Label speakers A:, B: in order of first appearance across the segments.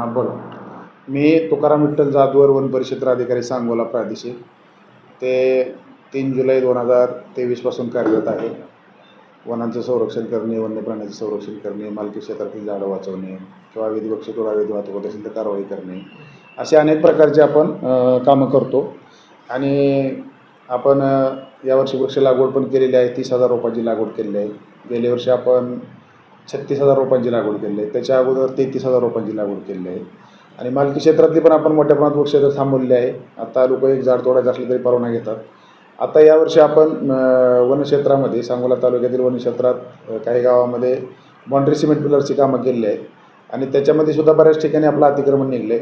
A: बोला. मी तुकाराम विठ्ठल जाधवर वन परिक्षेत्र अधिकारी सांगोला प्रादेशिक ते 3 जुलै 2023 पासून कार्यरत आहे. वनांचं संरक्षण करणे, वन्य प्राण्याचं संरक्षण करणे, मालकी क्षेत्रातील झाडं वाचवणे किंवा अवैध बक्षीस अवैध वाहतूक होत असेल तर कारवाई करणे, असे अनेक प्रकारचे आपण कामं करतो. आणि आपण यावर्षी वृक्ष लागवड पण केलेली आहे. 30,000 रोपांची लागवड केलेली आहे. गेल्या वर्षी आपण 36,000 रोपांची लागवड केलेली आहे. त्याच्या अगोदर 33,000 रोपांची लागवड केलेली आहे. आणि मालकी क्षेत्रातली पण आपण मोठ्या प्रमाणात वृक्ष थांबवलेले आहे. आता लोक एक झाड तोडायचं असलं तरी परवाना घेतात. आता यावर्षी आपण वनक्षेत्रामध्ये सांगोला तालुक्यातील वनक्षेत्रात काही गावामध्ये बाँड्री सिमेंट पिलरची कामं केलेली आहेत. आणि त्याच्यामध्ये सुद्धा बऱ्याच ठिकाणी आपलं अतिक्रमण निघले.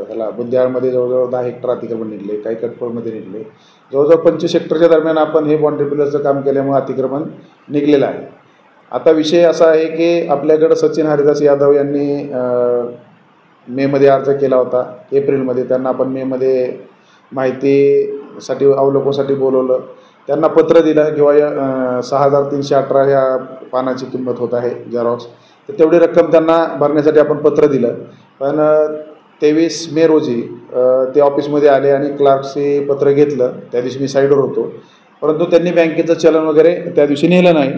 A: ह्याला बुंदियाळमध्ये जवळजवळ 10 हेक्टर अतिक्रमण निघले, काही कटपळमध्ये निघले. जवळजवळ 25 हेक्टरच्या दरम्यान आपण हे बाँड्री पिलरचं काम केल्यामुळे अतिक्रमण निघलेलं आहे. आता विषय असा आहे की आपल्याकडं सचिन हरिदास यादव यांनी मेमध्ये अर्ज केला होता. एप्रिलमध्ये त्यांना आपण मेमध्ये माहितीसाठी अवलोकनासाठी बोलवलं. त्यांना पत्र दिलं किंवा 6,318 ह्या पानाची किंमत होत आहे झेरॉक्स, तर तेवढी रक्कम त्यांना भरण्यासाठी आपण पत्र दिलं. पण 23 मे रोजी ते ऑफिसमध्ये आले आणि क्लार्कचे पत्र घेतलं. त्या दिवशी मी साईडवर होतो, परंतु त्यांनी बँकेचं चलन वगैरे त्या दिवशी नेलं नाही.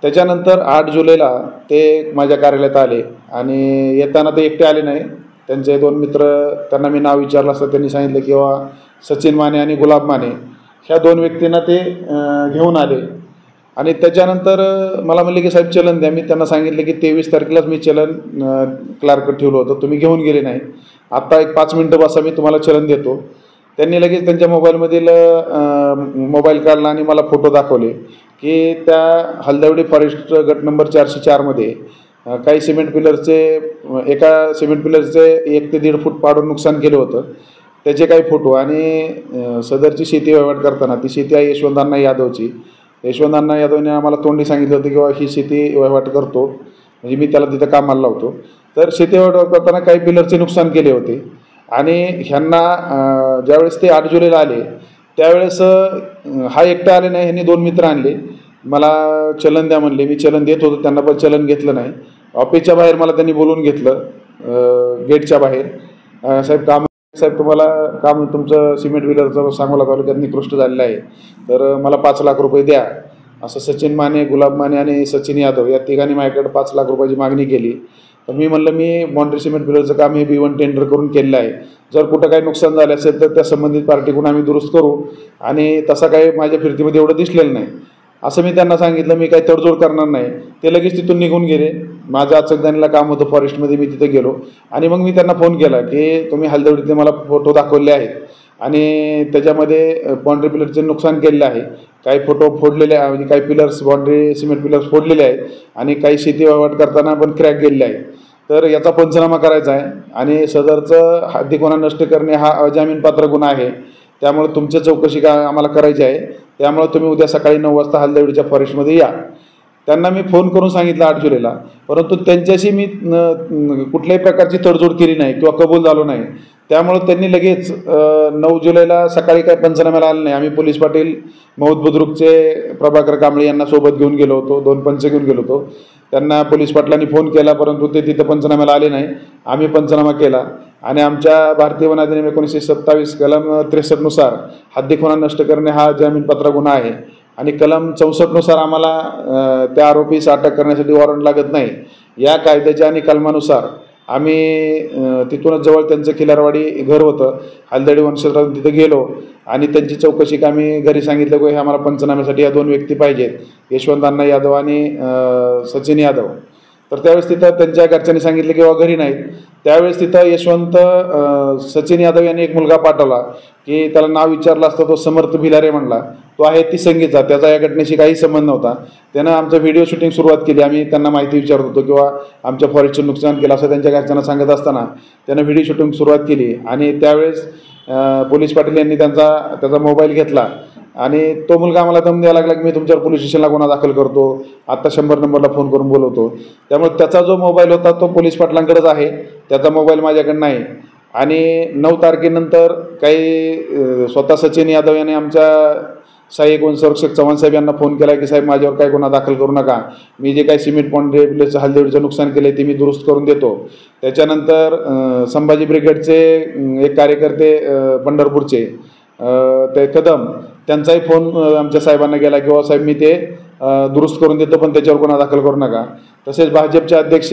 A: त्याच्यानंतर 8 जुलैला ते माझ्या कार्यालयात आले आणि येताना ते एकटे आले नाही. त्यांचे 2 मित्र, त्यांना मी नाव विचारलं असतं त्यांनी सांगितलं किंवा सचिन माने आणि गुलाब माने ह्या 2 व्यक्तींना ते घेऊन आले. आणि त्याच्यानंतर मला म्हणले की साहेब चलन द्या. मी त्यांना सांगितले की 23 तारखेलाच मी चलन क्लार्क ठेवलं होतं, तुम्ही घेऊन गेले नाही. आत्ता एक 5 मिनटं बसा, मी तुम्हाला चलन देतो. त्यांनी लगेच त्यांच्या मोबाईलमधील मोबाईल काढला आणि मला फोटो दाखवले की त्या हलदवडी फॉरेस्ट गट नंबर 404मध्ये काही सिमेंट पिलरचे, एका सिमेंट पिलरचे 1 ते 1.5 फूट पाडून नुकसान केलं होतं. त्याचे काही फोटो आणि सदरची शेती वहिवाट करताना, ती शेती आहे यशवंतअण्णा यादवची. यशवंतअण्णा यादवने आम्हाला तोंडी सांगितलं होतं किंवा ही शेती वहिवाट करतो, म्हणजे मी त्याला तिथं कामाला लावतो. तर शेती वहिवाट करताना काही पिलरचे नुकसान केले होते. आणि ह्यांना ज्यावेळेस ते 8 जुलैला आले त्यावेळेस हा एकटा आले नाही, ह्यांनी 2 मित्र आणले. मला चलन द्या म्हणले. मी चलन देत होतो त्यांना, पण चलन घेतलं नाही. ऑफिसच्या बाहेर मला त्यांनी बोलवून घेतलं, गेटच्या बाहेर. साहेब तुम्हाला काम, तुमचं सिमेंट पिलरचं सांगोला तालुक्यात निकृष्ट झालेलं आहे, तर मला 5 लाख रुपये द्या, असं सचिन माने, गुलाब माने आणि सचिन यादव या तिघांनी माझ्याकडे 5 लाख रुपयाची मागणी केली. तर मी म्हणलं मी बाँड्री सिमेंट पिलरचं काम हे B1 टेंडर करून केलेलं आहे. जर कुठं काही नुकसान झालं असेल तर त्या संबंधित पार्टीकडून आम्ही दुरुस्त करू, आणि तसं काही माझ्या फिरतीमध्ये एवढं दिसलेलं नाही, असं मी त्यांना सांगितलं. मी काही तडजोड करणार नाही. ते लगेच तिथून निघून गेले. माझं अचकदानीला काम होतं फॉरेस्टमध्ये, मी तिथे गेलो आणि मग मी त्यांना फोन केला की तुम्ही हलदवडीतले मला फोटो दाखवले आहेत आणि त्याच्यामध्ये बाँड्री पिलरचे नुकसान केलेलं आहे. काही फोटो फोडलेले आहे, म्हणजे काही पिलर्स, बाँड्री सिमेंट पिलर्स फोडलेले आहेत आणि काही शेती वहिवाट करताना पण क्रॅक गेलेले आहे. तर याचा पंचनामा करायचा आहे आणि सदरचं हद्दीकोना नष्ट करणे हा अजामीनपात्र गुन्हा आहे. त्यामुळे तुमच्या चौकशी आम्हाला करायची आहे. त्यामुळे तुम्ही उद्या सकाळी 9 वाजता हलदवडीच्या फॉरेस्टमध्ये या. त्यांना मी फोन करून सांगितलं 8 जुलैला, परंतु त्यांच्याशी मी कुठल्याही प्रकारची तडजोड केली नाही किंवा कबूल झालो नाही. त्यामुळं त्यांनी लगेच 9 जुलैला सकाळी काय पंचनाम्याला आलं नाही. आम्ही पोलीस पाटील मौद बुद्रुकचे प्रभाकर कांबळे यांना सोबत घेऊन गेलो होतो, 2 पंच घेऊन गेलो होतो. त्यांना पोलीस पाटलांनी फोन केला, परंतु ते तिथं पंचनाम्याला आले नाही. आम्ही पंचनामा केला आणि आमच्या भारतीय वन अधिनियम 1927 कलम 63 नुसार हद्दीकोना नष्ट करणे हा जामीनपात्र गुन्हा आहे. आणि कलम 64 नुसार आम्हाला त्या आरोपीस अटक करण्यासाठी वॉरंट लागत नाही. या कायद्याच्या आणि कलमानुसार आम्ही तिथूनच जवळ त्यांचं खिलारवाडी घर होतं, हलदडी वनक्षेत्रातून तिथं गेलो आणि त्यांची चौकशी का आम्ही घरी सांगितलं की हे आम्हाला पंचनाम्यासाठी या 2 व्यक्ती पाहिजेत, यशवंतअण्णा यादव आणि सचिन यादव. तर त्यावेळेस तिथं त्यांच्या घरच्यांनी सांगितलं की बाबा घरी नाहीत. त्यावेळेस तिथं सचिन यादव यांनी एक मुलगा पाठवला की त्याला नाव विचारलं असतं, तो समर्थ भिलारे म्हणला. तो आहे तिसंगीचा, त्याचा या घटनेशी काही संबंध नव्हता. त्यानं आमचं व्हिडिओ शूटिंग सुरुवात केली. आम्ही त्यांना माहिती विचारत होतो किंवा आमच्या फॉरेस्टचं नुकसान केलं असं त्यांच्या घरच्यांना सांगत असताना त्यानं व्हिडिओ शूटिंग सुरुवात केली. आणि त्यावेळेस पोलीस पाटील यांनी त्याचा मोबाईल घेतला आणि तो मुलगा आम्हाला दम द्यायला लागला की मी तुमच्यावर पोलीस स्टेशनला गुन्हा दाखल करतो, आत्ता 100 नंबरला फोन करून बोलवतो. त्यामुळे त्याचा जो मोबाईल होता तो पोलीस पाटलांकडेच आहे, त्याचा मोबाईल माझ्याकडे नाही. आणि 9 तारखेनंतर काही स्वतः सचिन यादव यांनी आमच्या सहाय्यक वनसंरक्षक चव्हाण साहेब यांना फोन केला की साहेब माझ्यावर काय गुन्हा दाखल करू नका, मी जे काही सिमेंट पॉइंट रेल्वेचं हलदेवडीचं नुकसान केलं ते मी दुरुस्त करून देतो. त्याच्यानंतर संभाजी ब्रिगेडचे एक कार्यकर्ते पंढरपूरचे ते कदम, त्यांचाही फोन आमच्या साहेबांना गेला की साहेब मी ते दुरुस्त करून देतो पण त्याच्यावर गुन्हा दाखल करू नका. तसेच भाजपचे अध्यक्ष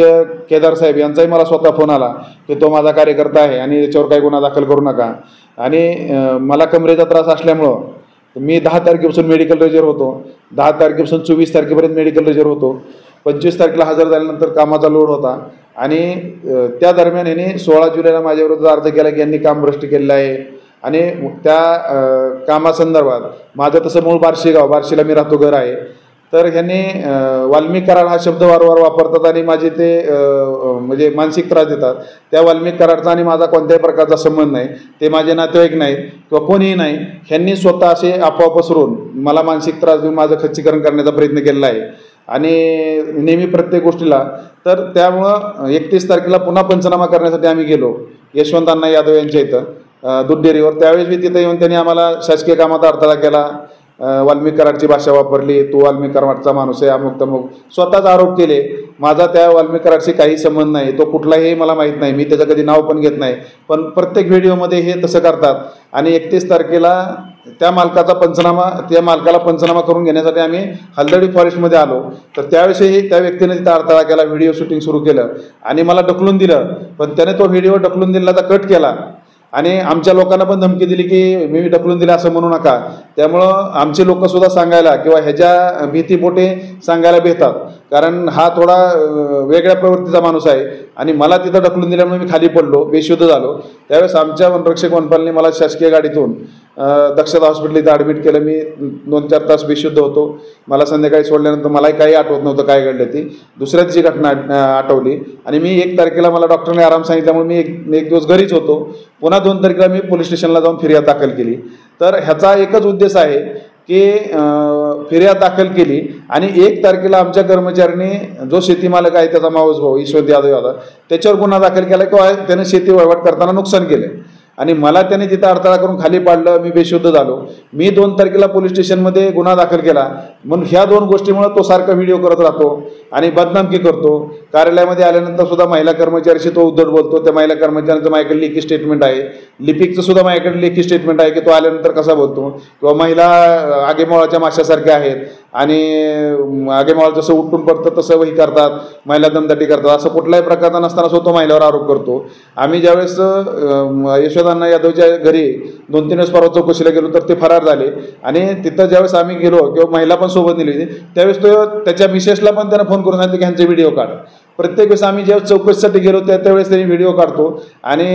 A: केदार साहेब यांचाही मला स्वतः फोन आला की तो माझा कार्यकर्ता आहे आणि त्याच्यावर काही गुन्हा दाखल करू नका. आणि मला कमरेचा त्रास असल्यामुळं मी 10 तारखेपासून मेडिकल रेजर होतो, 10 तारखेपासून 24 तारखेपर्यंत मेडिकल रेजर होतो. 25 तारखेला हजर झाल्यानंतर कामाचा लोड होता आणि त्या दरम्यान यांनी 16 जुलैला माझ्याविरुद्ध अर्ज केला की यांनी काम भ्रष्ट केलेलं आहे आणि त्या कामासंदर्भात माझं तसं मूळ बार्शीला मी राहतो, घर आहे. तर ह्यांनी वाल्मिक कराड हा शब्द वारंवार वापरतात आणि माझे ते म्हणजे मानसिक त्रास देतात. त्या वाल्मिक कराडचा आणि माझा कोणत्याही प्रकारचा संबंध नाही, ते माझे नातेवाईक नाहीत किंवा कोणीही नाही. ह्यांनी स्वतः असे अफवा पसरून मला मानसिक त्रास देऊन माझं खच्चीकरण करण्याचा प्रयत्न केलेला आहे आणि नेहमी प्रत्येक गोष्टीला. तर त्यामुळं 31 तारखेला पुन्हा पंचनामा करण्यासाठी आम्ही गेलो यशवंत अण्णा यादव यांच्या इथं दूध डेअरीवर. त्यावेळेस मी तिथं येऊन त्यांनी आम्हाला शासकीय कामात अडथळा केला, वाल्मिक कराडची भाषा वापरली, तो वाल्मिक कराडचा माणूस आहे, अमुक तमुक स्वतःच आरोप केले. माझा त्या वाल्मिक कराडशी काही संबंध नाही, तो कुठलाही मला माहीत नाही, मी त्याचं कधी नाव पण घेत नाही. पण प्रत्येक व्हिडिओमध्ये हे तसं करतात. आणि 31 तारखेला त्या मालकाला पंचनामा करून घेण्यासाठी आम्ही हलदडी फॉरेस्टमध्ये आलो. तर त्यावेळेसही त्या व्यक्तीने तिथं अडथळा केला, व्हिडिओ शूटिंग सुरू केलं आणि मला ढकलून दिलं. पण त्याने तो व्हिडिओ ढकलून दिला तर कट केला आणि आमच्या लोकांना पण धमकी दिली की मी ढकलून दिलं असं म्हणू नका. त्यामुळं आमचे लोकसुद्धा सांगायला किंवा ह्याच्या भीतीपोटे सांगायला भेटतात, कारण हा थोडा वेगळ्या प्रवृत्तीचा माणूस आहे. आणि मला तिथं ढकलून दिल्यामुळे मी खाली पडलो, बेशुद्ध झालो. त्यावेळेस आमच्या वनरक्षक वनपालने मला शासकीय गाडीतून दक्षता हॉस्पिटल इथं ॲडमिट केलं. मी 2-4 तास बेशुद्ध होतो. मला संध्याकाळी सोडल्यानंतर मलाही काही आठवत नव्हतं काय घडलं ती. दुसऱ्या दिवशी घटना आठवली आणि मी 1 तारखेला मला डॉक्टरने आराम सांगितल्यामुळे मी एक दिवस घरीच होतो. पुन्हा 2 तारखेला मी पोलीस स्टेशनला जाऊन फिर्याद दाखल केली. तर ह्याचा एकच उद्देश आहे की फिर्याद दाखल केली आणि 1 तारखेला आमच्या कर्मचाऱ्यांनी जो शेती मालक आहे त्याचा मावस भाऊ यशवंत यादव त्याच्यावर गुन्हा दाखल केला किंवा त्याने शेती वहिवाट करताना नुकसान केलं आणि मला त्याने तिथं अडथळा करून खाली पाडलं, मी बेशुद्ध झालो. मी 2 तारखेला पोलीस स्टेशनमध्ये गुन्हा दाखल केला. म्हणून ह्या 2 गोष्टीमुळे तो सारखा व्हिडिओ करत राहतो आणि बदनामकी करतो. कार्यालयामध्ये आल्यानंतर सुद्धा महिला कर्मचाऱ्याशी तो उद्धट बोलतो. त्या महिला कर्मचाऱ्यांचं माझ्याकडे लेखी स्टेटमेंट आहे, लिपिकचं सुद्धा माझ्याकडे लेखी स्टेटमेंट आहे की तो आल्यानंतर कसा बोलतो. किंवा महिला आगेमोळाच्या माशासारख्या आहेत आणि आगेमोळा जसं उठून पडतं तसं वही करतात, महिला दमदाटी करतात, असं कुठल्याही प्रकारचा नसताना स्वतः महिलावर आरोप करतो. आम्ही ज्यावेळेस यशवंत अण्णा यादवच्या घरी 2-3 वेळेस परवा चौकशीला गेलो तर ते फरार झाले आणि तिथं ज्यावेळेस आम्ही गेलो किंवा महिला पण सोबत नेली होती त्यावेळेस तो त्याच्या मिसेसला पण त्यानं फोन करून सांगितलं की ह्यांचे व्हिडिओ काढ. प्रत्येक वेळेस आम्ही ज्यावेळेस चौकशीसाठी गेलो त्यावेळेस त्यांनी व्हिडिओ काढतो. आणि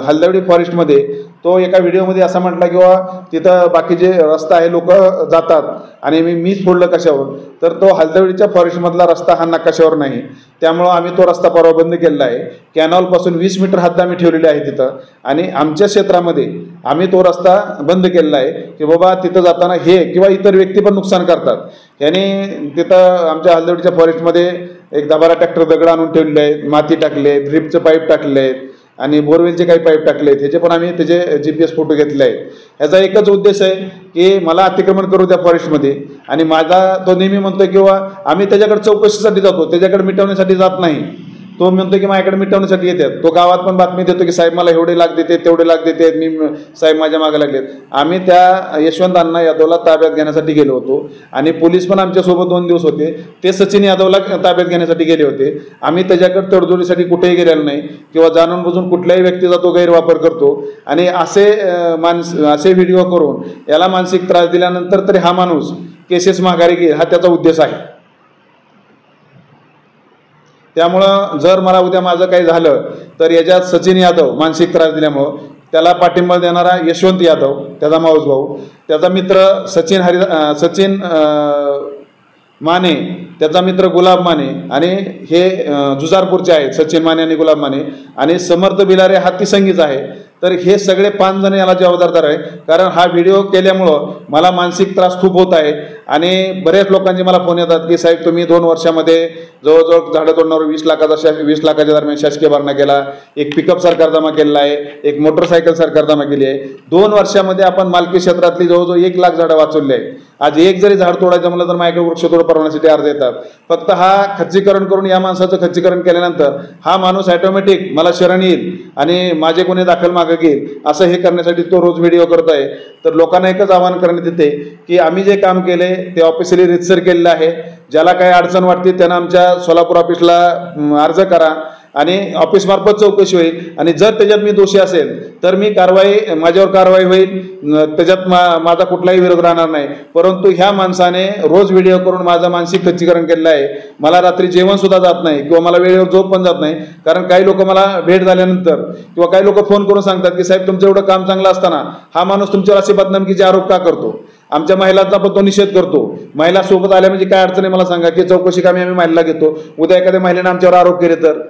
A: हलदवडी फॉरेस्टमध्ये तो एका व्हिडिओमध्ये असा म्हटला किंवा तिथं बाकीचे रस्ता आहे लोक जातात आणि मीच फोडलं कशावर, तर तो हलदवडीच्या फॉरेस्टमधला रस्ता हा नकाशावर नाही. त्यामुळं आम्ही तो रस्ता परवा बंद केलेला आहे. कॅनॉलपासून 20 मीटर हद्द आम्ही ठेवलेली आहे तिथं आणि आमच्या क्षेत्रामध्ये आम्ही तो रस्ता बंद केलेला आहे की बाबा तिथं जाताना हे किंवा इतर व्यक्ती पण नुकसान करतात. याने तिथं आमच्या हलदवडीच्या फॉरेस्टमध्ये एक 10-12 ट्रॅक्टर दगड आणून ठेवलेले आहेत, माती टाकले आहेत, ड्रिपचं पाईप टाकले आहेत आणि बोरवेलचे काही पाईप टाकले आहेत. ह्याचे पण आम्ही त्याचे GPS फोटो घेतले आहेत. ह्याचा एकच उद्देश आहे की मला अतिक्रमण करू द्या फॉरेस्टमध्ये. आणि माझा तो नेहमी म्हणतो किंवा आम्ही त्याच्याकडे चौकशीसाठी जातो, त्याच्याकडे मिटवण्यासाठी जात नाही. तो म्हणतो की माझ्याकडे मिटवण्यासाठी येतात. तो गावात पण बातमी देतो की साहेब मला एवढे लाख देते तेवढे लाख देते, मी साहेब माझ्या मागे लागलेत. आम्ही त्या यशवंत अण्णा यादवला ताब्यात घेण्यासाठी गेलो होतो आणि पोलीस पण आमच्यासोबत 2 दिवस होते. ते सचिन यादवला ताब्यात घेण्यासाठी गेले होते. आम्ही त्याच्याकडे तडजोडीसाठी कुठेही गेलेलो नाही किंवा जाणून बुजून कुठल्याही व्यक्तीचा तो गैरवापर करतो आणि असे व्हिडिओ करून याला मानसिक त्रास दिल्यानंतर तरी हा माणूस केसेस माघारी घेईल हा त्याचा उद्देश आहे. त्यामुळं जर मला उद्या माझं काही झालं तर याच्यात सचिन यादव मानसिक त्रास दिल्यामुळं त्याला पाठिंबा देणारा यशवंत यादव त्याचा मावस भाऊ, त्याचा मित्र सचिन माने, त्याचा मित्र गुलाब माने आणि हे जुजारपूरचे आहेत सचिन माने आणि गुलाब माने आणि समर्थ बिलारे हा तिसंगीच आहे. तर हे सगळे 5 जण याला जबाबदार आहे. कारण हा व्हिडिओ केल्यामुळं मला मानसिक त्रास खूप होत आहे आणि बरेच लोकांचे मला फोन येतात की साहेब तुम्ही 2 वर्षामध्ये जवळजवळ झाडं तोडण्यावर 20 लाखाच्या दरम्यान शासकीय भरणा केला, एक पिकअप सरकार जमा केलेला आहे, एक मोटरसायकल सरकार जमा केली आहे. 2 वर्षामध्ये आपण मालकी क्षेत्रातली जवळजवळ 1 लाख झाडं वाचवली आहे. आज एक जरी झाड तोडायचं म्हणलं तर माझ्याकडे वृक्षतोड परवान्यासाठी अर्ज येतात. फक्त हा खच्चीकरण करून या माणसाचं खच्चीकरण केल्यानंतर हा माणूस ऑटोमॅटिक मला शरण येईल आणि माझे गुन्हे दाखल मागे घेईल असं हे करण्यासाठी तो रोज व्हिडिओ करत आहे. तर लोकांना एकच आवाहन करण्यात येते की आम्ही जे काम केले ते ऑफिशियली रितसर केलेलं आहे. ज्याला काही अडचण वाटते त्यानं आमच्या सोलापूर ऑफिसला अर्ज करा आणि ऑफिसमार्फत चौकशी होईल आणि जर त्याच्यात मी दोषी असेल तर मी माझ्यावर कारवाई होईल. त्याच्यात माझा कुठलाही विरोध राहणार नाही. परंतु ह्या माणसाने रोज व्हिडिओ करून माझं मानसिक खच्चीकरण केलेलं आहे. मला रात्री जेवणसुद्धा जात नाही किंवा मला वेळेवर झोप पण जात नाही. कारण काही लोक मला भेट झाल्यानंतर किंवा काही लोक फोन करून सांगतात की साहेब तुमचं एवढं काम चांगलं असताना हा माणूस तुमच्यावर असे बदनामीचे आरोप का करतो. आमच्या महिलांचा पण तो निषेध करतो. महिला सोबत आल्या म्हणजे काय अडचण आहे मला सांगा की चौकशी कामी आम्ही महिला घेतो. उद्या एखाद्या महिलेने आमच्यावर आरोप केले तर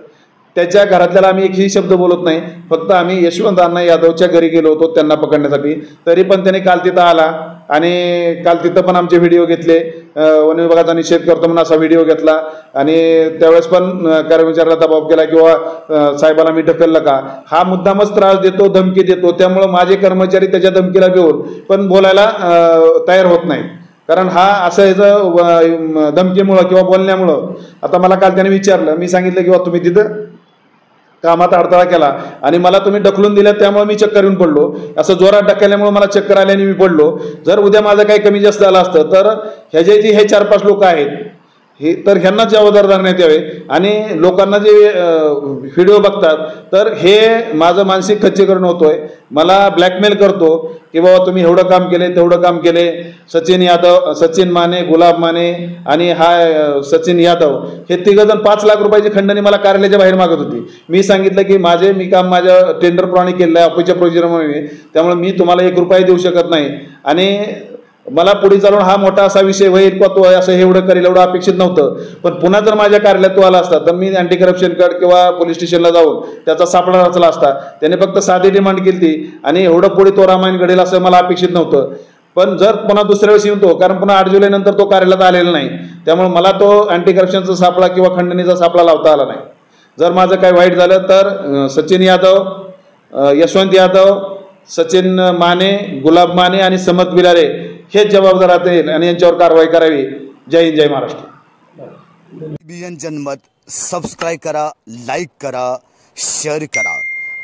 A: त्याच्या घरातल्याला आम्ही एकही शब्द बोलत नाही. फक्त आम्ही यशवंत अण्णा यादवच्या घरी गेलो होतो त्यांना पकडण्यासाठी. तरी पण त्याने काल तिथं आला आणि काल तिथं पण आमचे व्हिडिओ घेतले. वन विभागाचा निषेध करतो म्हणून असा व्हिडिओ घेतला आणि त्यावेळेस पण कर्मचाऱ्याला दबाव केला किंवा साहेबाला मी ढकललं का. हा मुद्दामच त्रास देतो, धमकी देतो. त्यामुळं माझे कर्मचारी त्याच्या धमकीला घेऊन पण बोलायला तयार होत नाहीत. कारण हा असं याचं धमकीमुळं किंवा बोलण्यामुळं आता मला काल त्याने विचारलं, मी सांगितलं किंवा तुम्ही तिथं कामात अडथळा केला आणि मला तुम्ही ढकलून दिलं त्यामुळे मी चक्कर येऊन पडलो. असं जोरात ढकलल्यामुळे मला चक्कर आल्याने मी पडलो. जर उद्या माझं काही कमी जास्त झालं असतं तर ह्याचे जे हे 4-5 लोक आहेत हे तर ह्यांना जबाबदार धरण्यात यावे. आणि लोकांना जे व्हिडिओ बघतात तर हे माझं मानसिक खच्चीकरण होतोय. मला ब्लॅकमेल करतो की बाबा तुम्ही एवढं काम केले तेवढं काम केले. सचिन माने, गुलाब माने आणि हा सचिन यादव हे 3 जण 5 लाख रुपयाची खंडणी मला कार्यालयाच्या बाहेर मागत होती. मी सांगितलं की मी काम माझ्या टेंडरप्रमाणे केलेलं आहे, ऑफिसच्या प्रोसिजरप्रमाणे, त्यामुळे मी तुम्हाला 1 रुपया देऊ शकत नाही. आणि मला पुढे चालून हा मोठा असा विषय होईल किंवा तो असं एवढं करेल एवढं अपेक्षित नव्हतं. पण पुन्हा जर माझ्या कार्यालयात तो आला असता तर मी अँटी करप्शन कड किंवा पोलीस स्टेशनला जाऊन त्याचा सापळा रचला असता. त्याने फक्त साधी डिमांड केली ती आणि एवढं पुढे तो रामायण घडेल असं मला अपेक्षित नव्हतं. पण जर पुन्हा दुसऱ्या वेळेस येऊन तो, कारण पुन्हा 8 जुलै नंतर तो कार्यालयात आलेला नाही, त्यामुळे मला तो अँटी करप्शनचा सापळा किंवा खंडणीचा सापळा लावता आला नाही. जर माझं काही वाईट झालं तर सचिन यादव, यशवंत यादव, सचिन माने, गुलाब माने आणि समत बिलारे हेच जबाबदार राहतील आणि यांच्यावर कारवाई करावी. जय हिंद, जय महाराष्ट्र.
B: TVN जनमत सबस्क्राईब करा, लाईक करा, शेअर करा.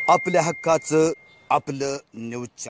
B: आपल्या हक्काचं आपलं न्यूज.